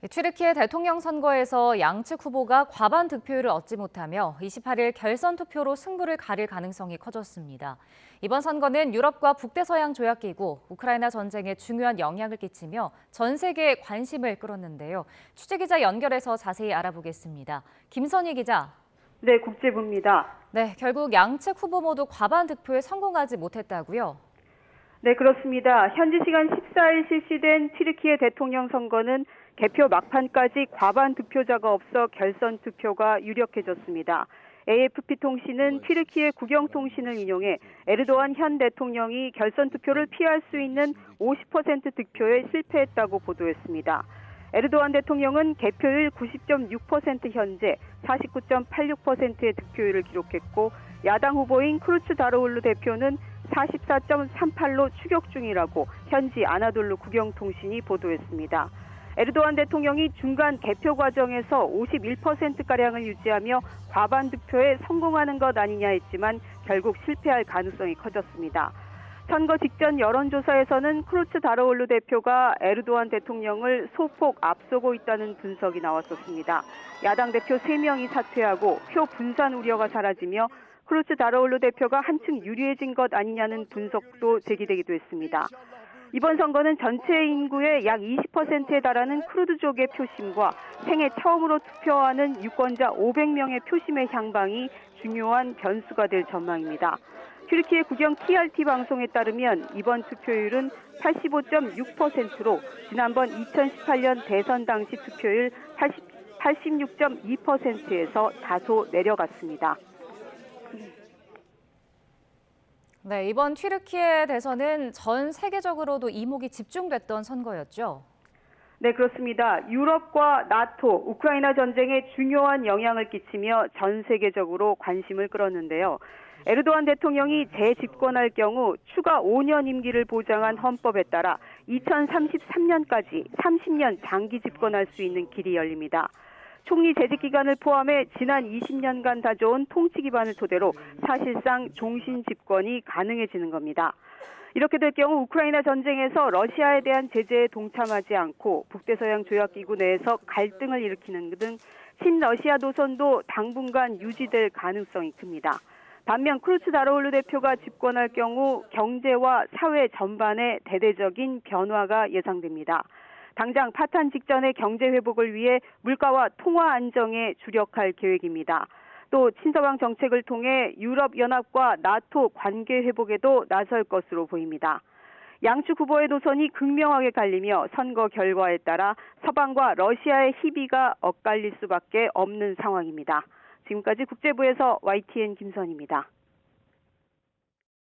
튀르키예 대통령 선거에서 양측 후보가 과반 득표율을 얻지 못하며 28일 결선 투표로 승부를 가릴 가능성이 커졌습니다. 이번 선거는 유럽과 북대서양 조약기구, 우크라이나 전쟁에 중요한 영향을 끼치며 전 세계에 관심을 끌었는데요. 취재기자 연결해서 자세히 알아보겠습니다. 김선희 기자. 네, 국제부입니다. 네, 결국 양측 후보 모두 과반 득표에 성공하지 못했다고요? 네, 그렇습니다. 현지 시간 14일 실시된 튀르키예 대통령 선거는 개표 막판까지 과반 득표자가 없어 결선 투표가 유력해졌습니다. AFP 통신은 튀르키예 국영통신을 인용해 에르도안 현 대통령이 결선 투표를 피할 수 있는 50% 득표에 실패했다고 보도했습니다. 에르도안 대통령은 개표율 90.6% 현재 49.86%의 득표율을 기록했고 야당 후보인 크루츠 다르올루 대표는 44.38로 추격 중이라고 현지 아나돌루 국영통신이 보도했습니다. 에르도안 대통령이 중간 개표 과정에서 51%가량을 유지하며 과반 득표에 성공하는 것 아니냐 했지만 결국 실패할 가능성이 커졌습니다. 선거 직전 여론조사에서는 크루츠 다르올루 대표가 에르도안 대통령을 소폭 앞서고 있다는 분석이 나왔었습니다. 야당 대표 3명이 사퇴하고 표 분산 우려가 사라지며 크루츠 다르올루 대표가 한층 유리해진 것 아니냐는 분석도 제기되기도 했습니다. 이번 선거는 전체 인구의 약 20%에 달하는 크루드족의 표심과 생애 처음으로 투표하는 유권자 500명의 표심의 향방이 중요한 변수가 될 전망입니다. 튀르키예 국영 TRT 방송에 따르면 이번 투표율은 85.6%로 지난번 2018년 대선 당시 투표율 86.2%에서 다소 내려갔습니다. 네, 이번 튀르키예 대선은 전 세계적으로도 이목이 집중됐던 선거였죠. 네, 그렇습니다. 유럽과 나토, 우크라이나 전쟁에 중요한 영향을 끼치며 전 세계적으로 관심을 끌었는데요. 에르도안 대통령이 재집권할 경우 추가 5년 임기를 보장한 헌법에 따라 2033년까지 30년 장기 집권할 수 있는 길이 열립니다. 총리 재직 기간을 포함해 지난 20년간 다져온 통치 기반을 토대로 사실상 종신 집권이 가능해지는 겁니다. 이렇게 될 경우 우크라이나 전쟁에서 러시아에 대한 제재에 동참하지 않고 북대서양 조약기구 내에서 갈등을 일으키는 등 친러시아 노선도 당분간 유지될 가능성이 큽니다. 반면 크루츠 다르올루 대표가 집권할 경우 경제와 사회 전반에 대대적인 변화가 예상됩니다. 당장 파탄 직전의 경제 회복을 위해 물가와 통화 안정에 주력할 계획입니다. 또 친서방 정책을 통해 유럽연합과 나토 관계 회복에도 나설 것으로 보입니다. 양측 후보의 노선이 극명하게 갈리며 선거 결과에 따라 서방과 러시아의 희비가 엇갈릴 수밖에 없는 상황입니다. 지금까지 국제부에서 YTN 김선희입니다.